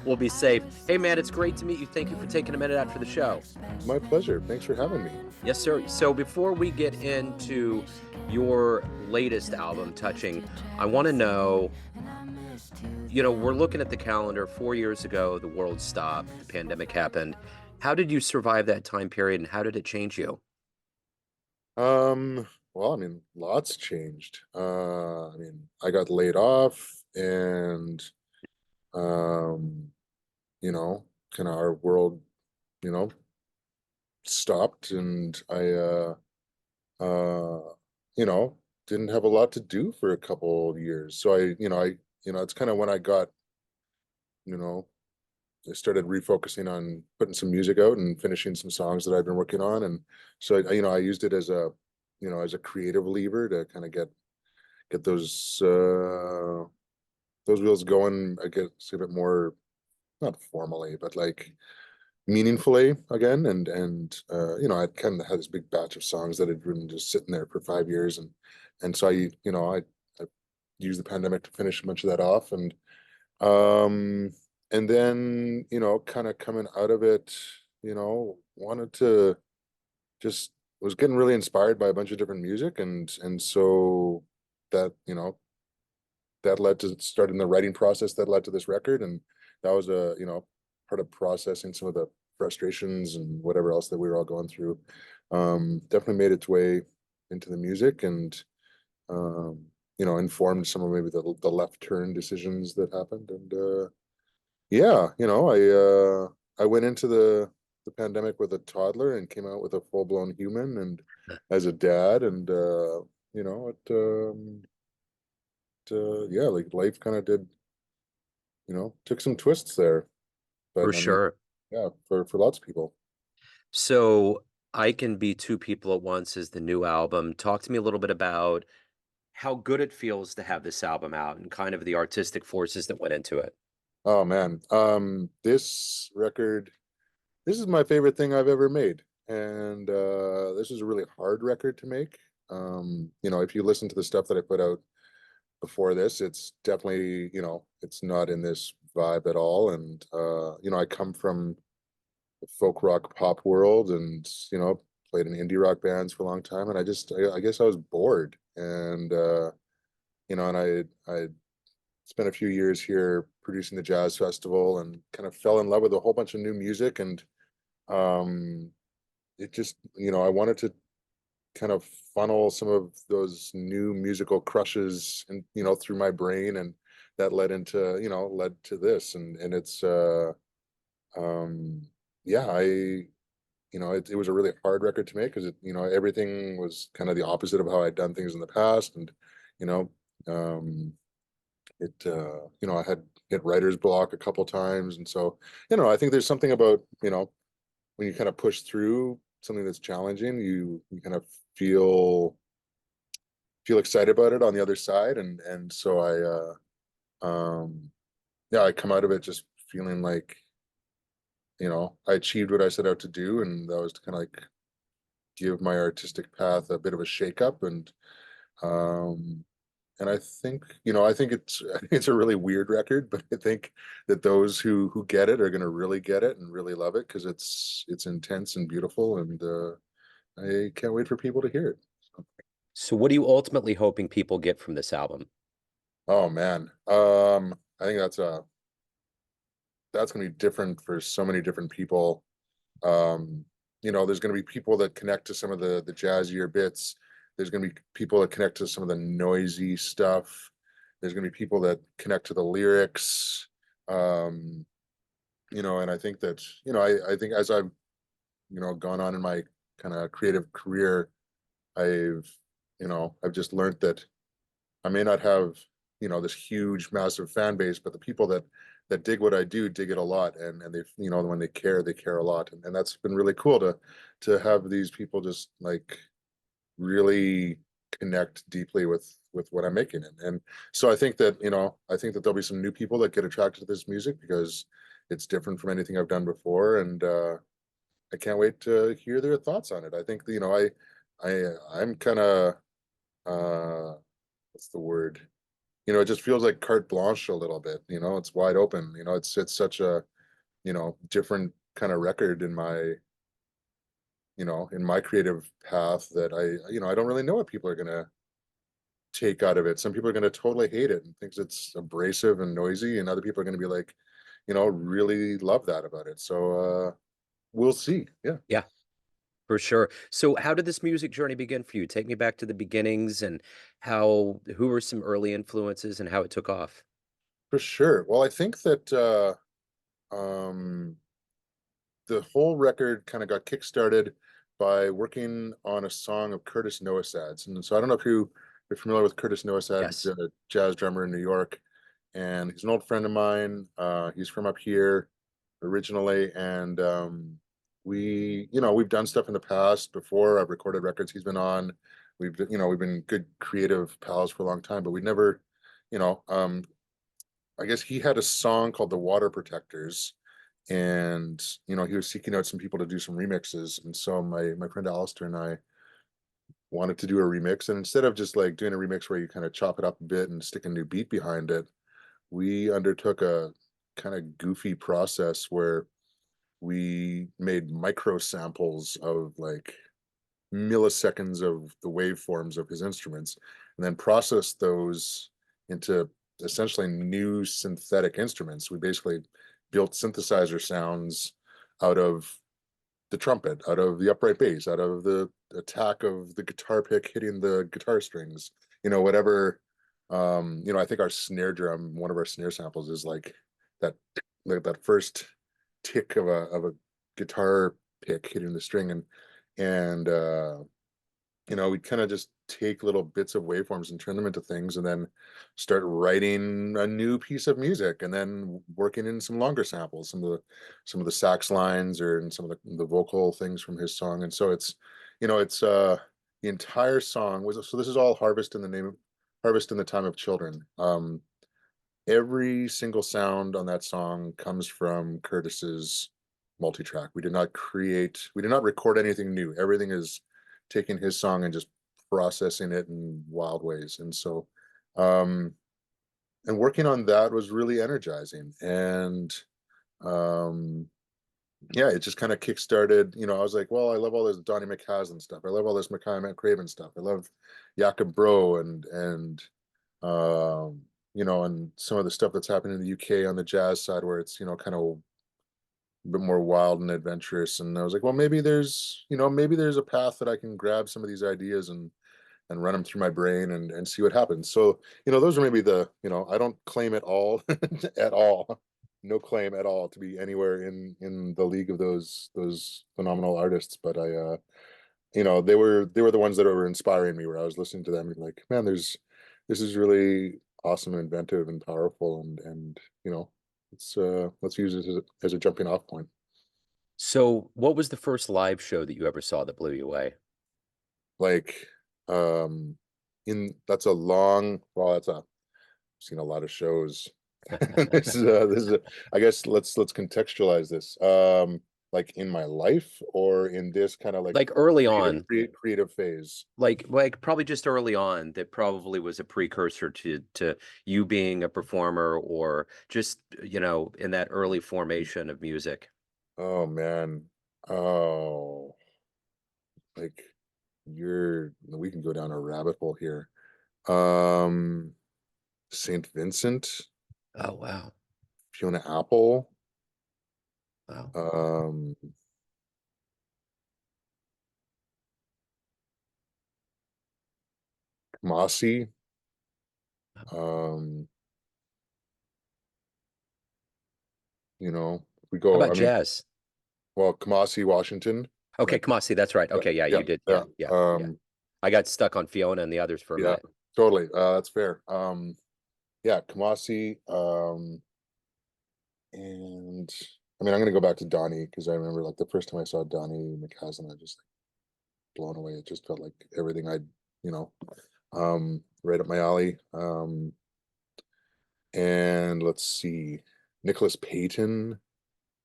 We'll be safe. Hey, man, it's great to meet you. Thank you for taking a minute after the show. My pleasure. Thanks for having me. Yes, sir. So before we get into your latest album, Touching, I want to know, we're looking at the calendar. 4 years ago, the world stopped, the pandemic happened. How did you survive that time period and how did it change you? Well, I mean, lots changed. I mean, I got laid off and um, you know, kind of our world, you know, stopped and uh, you know, didn't have a lot to do for a couple of years. So it's kind of when I got, you know, I started refocusing on putting some music out and finishing some songs that I've been working on. And so, I used it as a, as a creative lever to kind of get those wheels going, I guess, a bit more, not formally, but like meaningfully again. I'd kind of had this big batch of songs that had been just sitting there for 5 years, and so I used the pandemic to finish a bunch of that off, um, and then kind of coming out of it, wanted to just was getting really inspired by a bunch of different music, and so that that led to starting the writing process that led to this record. And that was a part of processing some of the frustrations and whatever else that we were all going through. Definitely made its way into the music, and informed some of maybe the left turn decisions that happened. And yeah, I went into the pandemic with a toddler and came out with a full-blown human and as a dad. And you know it yeah, like life kind of did, took some twists there. For But I mean, sure. yeah, for lots of people. So I Can Be Two People at Once is the new album. Talk to me a little bit about how good it feels to have this album out and kind of the artistic forces that went into it. Oh man, this record, this is my favorite thing I've ever made. And this is a really hard record to make. If you listen to the stuff that I put out before this, it's definitely, it's not in this vibe at all. And I come from the folk rock pop world, and played in indie rock bands for a long time, and I guess I was bored. And and I spent a few years here producing the jazz festival and kind of fell in love with a whole bunch of new music. And um it just, I wanted to kind of funnel some of those new musical crushes and through my brain, and that led to this. And it's um yeah, it was a really hard record to make because everything was kind of the opposite of how I'd done things in the past. And you know um I had hit writer's block a couple times. And so I think there's something about when you kind of push through something that's challenging, you kind of feel excited about it on the other side. And so yeah, I come out of it just feeling like I achieved what I set out to do, and that was to kind of like give my artistic path a bit of a shake up. Um and I think it's a really weird record, but I think that those who get it are going to really get it and really love it, because it's intense and beautiful. And I can't wait for people to hear it. So, So what are you ultimately hoping people get from this album? oh man, I think that's going to be different for so many different people. Um, there's going to be people that connect to some of the jazzier bits. There's going to be people that connect to some of the noisy stuff. There's going to be people that connect to the lyrics. Um, and I think that, I think as I've, gone on in my kind of creative career, I've, I've just learned that I may not have, this huge, massive fan base, but the people that dig what I do dig it a lot. And they, when they care a lot. And that's been really cool to have these people just like really connect deeply with what I'm making. And so I think that there'll be some new people that get attracted to this music because it's different from anything I've done before. And I can't wait to hear their thoughts on it. I think, I'm kind of, what's the word? it just feels like carte blanche a little bit, it's wide open, it's such a, different kind of record in my creative path that I don't really know what people are gonna take out of it. Some people are gonna totally hate it and thinks it's abrasive and noisy, and other people are gonna be like, really love that about it. So we'll see. Yeah, Yeah, for sure. So how did this music journey begin for you? Take me back to the beginnings and who were some early influences and how it took off? for sure. Well, I think that um the whole record kind of got kickstarted by working on a song of Curtis Noasad's. And so I don't know if you're familiar with Curtis Noasad. He's Yes. a jazz drummer in New York, and he's an old friend of mine. He's from up here originally, and we've done stuff in the past before. I've recorded records he's been on. We've been good creative pals for a long time, but we never, you know, um, I guess he had a song called "The Water Protectors," and he was seeking out some people to do some remixes, and so my friend Alistair and I wanted to do a remix, and instead of just like doing a remix where you kind of chop it up a bit and stick a new beat behind it, we undertook a kind of goofy process where we made micro samples of like milliseconds of the waveforms of his instruments and then processed those into essentially new synthetic instruments. We basically built synthesizer sounds out of the trumpet, out of the upright bass, out of the attack of the guitar pick hitting the guitar strings, whatever. I think our snare drum, one of our snare samples is that that first tick of a guitar pick hitting the string, and we'd kind of just take little bits of waveforms and turn them into things and then start writing a new piece of music and then working in some longer samples, some of the sax lines or in some of the vocal things from his song. And so it's the entire song was, so this is all Harvest in the Time of Children. Every single sound on that song comes from Curtis's multi-track. We did not record anything new. Everything is taking his song and just processing it in wild ways. And so, and working on that was really energizing. And um, yeah, it just kind of kickstarted. I was like, well, I love all this Donny McCaslin stuff. I love all this Mackay Craven stuff. I love Jakob Bro and and some of the stuff that's happening in the UK on the jazz side where it's, kind of a bit more wild and adventurous. And I was like, well, maybe there's a path that I can grab some of these ideas and run them through my brain and see what happens. So, those are maybe I don't claim at all at all. No claim at all to be anywhere in the league of those phenomenal artists, but they were the ones that were inspiring me where I was listening to them and like, man, this is really awesome and inventive and powerful and let's use it as a jumping off point. So what was the first live show that you ever saw that blew you away? Like um in that's a long well that's a I've seen a lot of shows. This is I guess let's contextualize this. Like in my life or in this kind of like Like early creative on, creative phase. like probably just early on, that probably was a precursor to you being a performer or just, in that early formation of music. Oh man. Oh, like we can go down a rabbit hole here. Um Saint Vincent, Oh, wow. Fiona Apple, Wow. um Kamasi, um, we How go, about I mean, jazz? well, Kamasi, Washington, Okay, right? come on. See, that's right. Yeah, Okay, yeah, yeah, you did. yeah. Yeah, yeah, yeah. I got stuck on Fiona and the others for a Yeah, minute. totally. That's fair. Yeah, Kamasi, and I mean, I'm gonna go back to Donnie because I remember like the first time I saw Donnie McCaslin, I just like, blown away. It just felt like everything you know, right up my alley. And let's see, Nicholas Payton.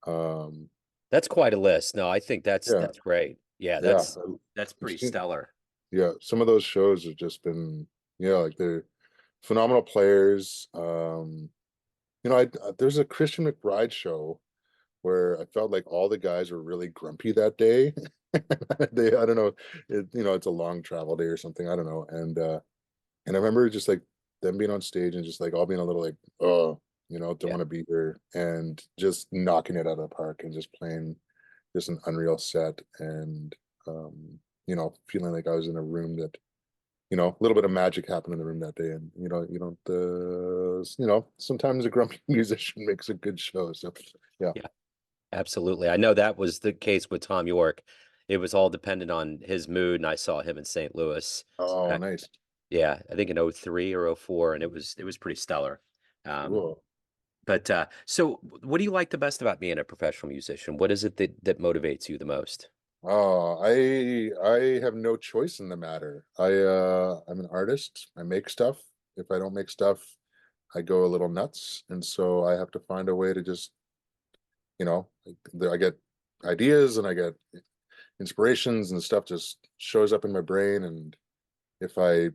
Um, That's quite a list. No, I think that's yeah, that's great. Yeah, yeah. that's I've pretty seen, stellar. yeah, some of those shows have just been, yeah, like phenomenal players. There's a Christian McBride show where I felt like all the guys were really grumpy that day. I don't know, it's a long travel day or something. I don't know. And I remember just like them being on stage and just like all being a little like, oh, don't Yeah. want to be here, and just knocking it out of the park and just playing just an unreal set. And feeling like I was in a room that, a little bit of magic happened in the room that day. And sometimes a grumpy musician makes a good show. So yeah. Yeah, absolutely. I know that was the case with Tom York. It was all dependent on his mood, and I saw him in St. Louis. Oh, Uh, nice. yeah, I think in '03 or '04, and it was pretty stellar. Um, Cool. but so what do you like the best about being a professional musician? What is it that motivates you the most? Oh, I have no choice in the matter. I'm an artist. I make stuff. If I don't make stuff, I go a little nuts. And so I have to find a way to just, I get ideas and I get inspirations, and stuff just shows up in my brain. And if I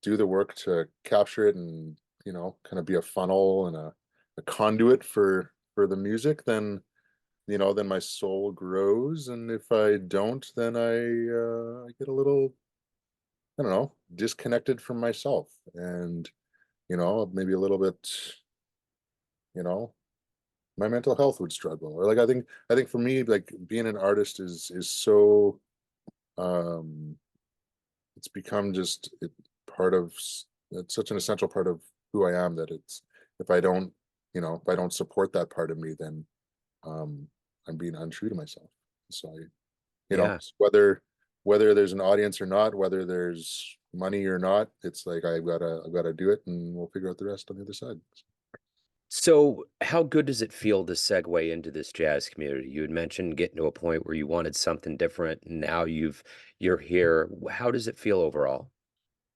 do the work to capture it and, kind of be a funnel and a conduit for the music, then my soul grows. And if I don't, then I get a little, I don't know, disconnected from myself. And, maybe a little bit, you know, my mental health would struggle. Or like I think for me, like being an artist is so um it's become just it's such an essential part of who I am, that it's if I don't, if I don't support that part of me, then um I'm being untrue to myself. So Yeah. whether there's an audience or not, whether there's money or not, it's like I've gotta do it, and we'll figure out the rest on the other side. So, how good does it feel to segue into this jazz community? You had mentioned getting to a point where you wanted something different, and now you're here. How does it feel overall?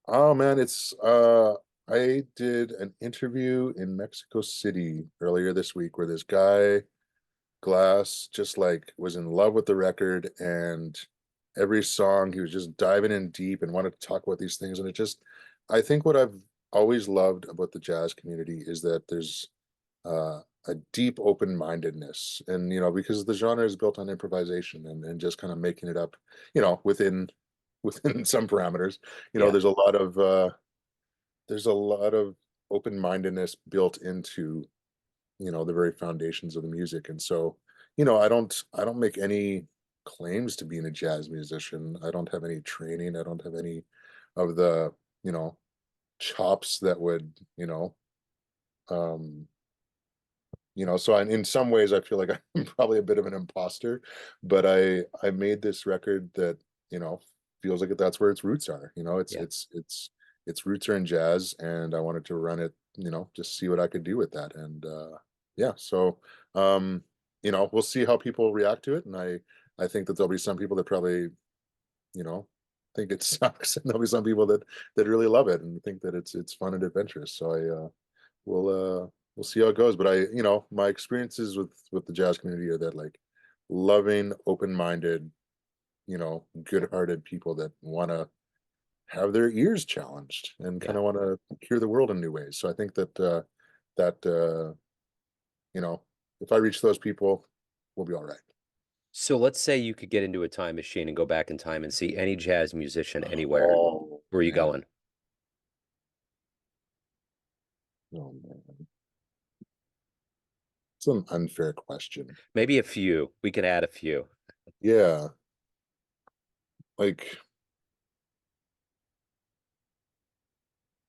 Oh man, it's I did an interview in Mexico City earlier this week where this guy Glass just like was in love with the record, and every song he was just diving in deep and wanted to talk about these things. And I think what I've always loved about the jazz community is that there's a deep open-mindedness. And because the genre is built on improvisation and just kind of making it up, within some parameters. Yeah, There's a lot of open-mindedness built into the very foundations of the music. And so I don't make any claims to being a jazz musician. I don't have any training. I don't have any of the you know chops that would um so in some ways I feel like I'm probably a bit of an imposter. But I made this record that you know feels like that's where its roots are. it's yeah. it's it's its roots are in jazz, and I wanted to run it, just see what I could do with that. And yeah, so um we'll see how people react to it. And I think that there'll be some people that probably you know think it sucks, and there'll be some people that really love it and think that it's fun and adventurous. So we'll see how it goes. But my experiences with the jazz community are that, like, loving, open-minded, good-hearted people that want to have their ears challenged and kind Yeah. of want to hear the world in new ways. So I think that you know if I reach those people, we'll be all right. So let's say you could get into a time machine and go back in time and see any jazz musician anywhere. Oh Where are you man. going? Oh man. It's an unfair question. Maybe a few. We can add a few. Yeah, like,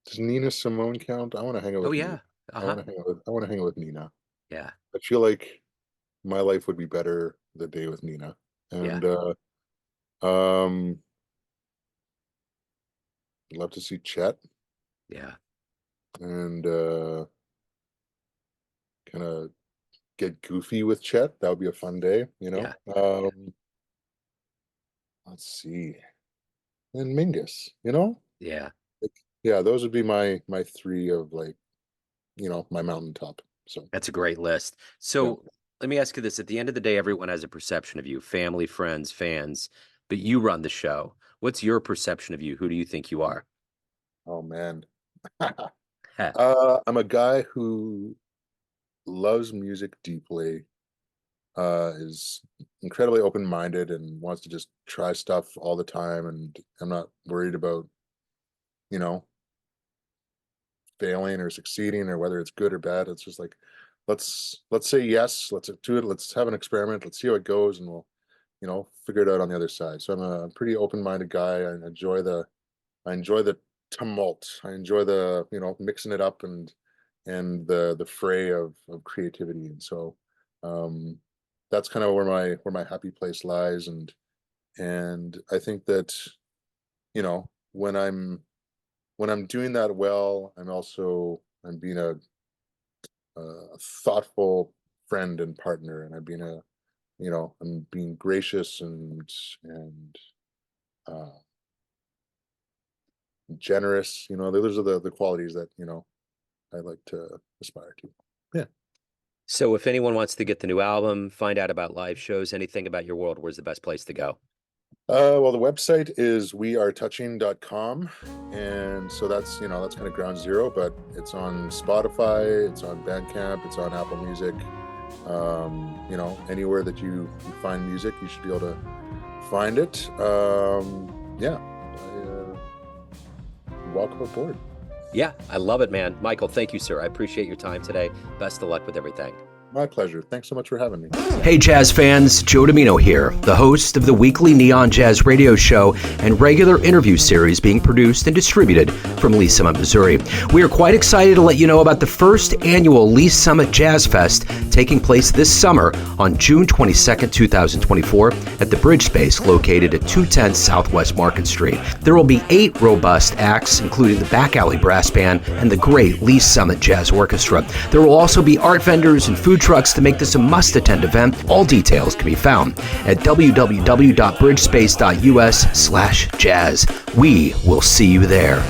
does Nina Simone count? I want to hang out Oh with Nina. yeah. Uh-huh. I want to hang out with Nina. Yeah. I feel like my life would be better the day with Nina. Yeah. And um I'd love to see Chet, Yeah. and kind of get goofy with Chet. That would be a fun day. Yeah. Yeah. Let's see. And Mingus. Yeah. Like, yeah, those would be my three of, like, my mountaintop. So That's a great list. yeah. So let me ask you this. At the end of the day, everyone has a perception of you, family, friends, fans, but you run the show. What's your perception of you? Who do you think you are? Oh man. I'm a guy who loves music deeply, is incredibly open-minded and wants to just try stuff all the time, and I'm not worried about, you know, failing or succeeding or whether it's good or bad. It's just like, let's say yes, let's do it, let's have an experiment, let's see how it goes, and we'll, figure it out on the other side. So I'm a pretty open-minded guy. I enjoy the tumult. I enjoy the, mixing it up, and the fray of creativity. And so um that's kind of where my happy place lies. And I think that, when I'm doing that well, I'm being a thoughtful friend and partner, and I'm being gracious and uh generous. Those are the qualities that, I like to aspire to. Yeah. So if anyone wants to get the new album, find out about live shows, anything about your world, where's the best place to go? Well, the website is wearetouching.com. And so that's kind of ground zero, but it's on Spotify, it's on Bandcamp, it's on Apple Music. Anywhere that you find music, you should be able to find it. Yeah. Welcome aboard. Yeah, I love it, man. Michael, thank you, sir. I appreciate your time today. Best of luck with everything. My pleasure. Thanks so much for having me. Hey, jazz fans, Joe Domino here, the host of the weekly Neon Jazz radio show and regular interview series being produced and distributed from Lee Summit, Missouri. We are quite excited to let you know about the first annual Lee Summit Jazz Fest taking place this summer on June 22nd, 2024 at the Bridge Space located at 210 Southwest Market Street. There will be 8 robust acts, including the Back Alley Brass Band and the great Lee Summit Jazz Orchestra. There will also be art vendors and food trucks to make this a must-attend event. All details can be found at www.bridgespace.us/jazz. We will see you there.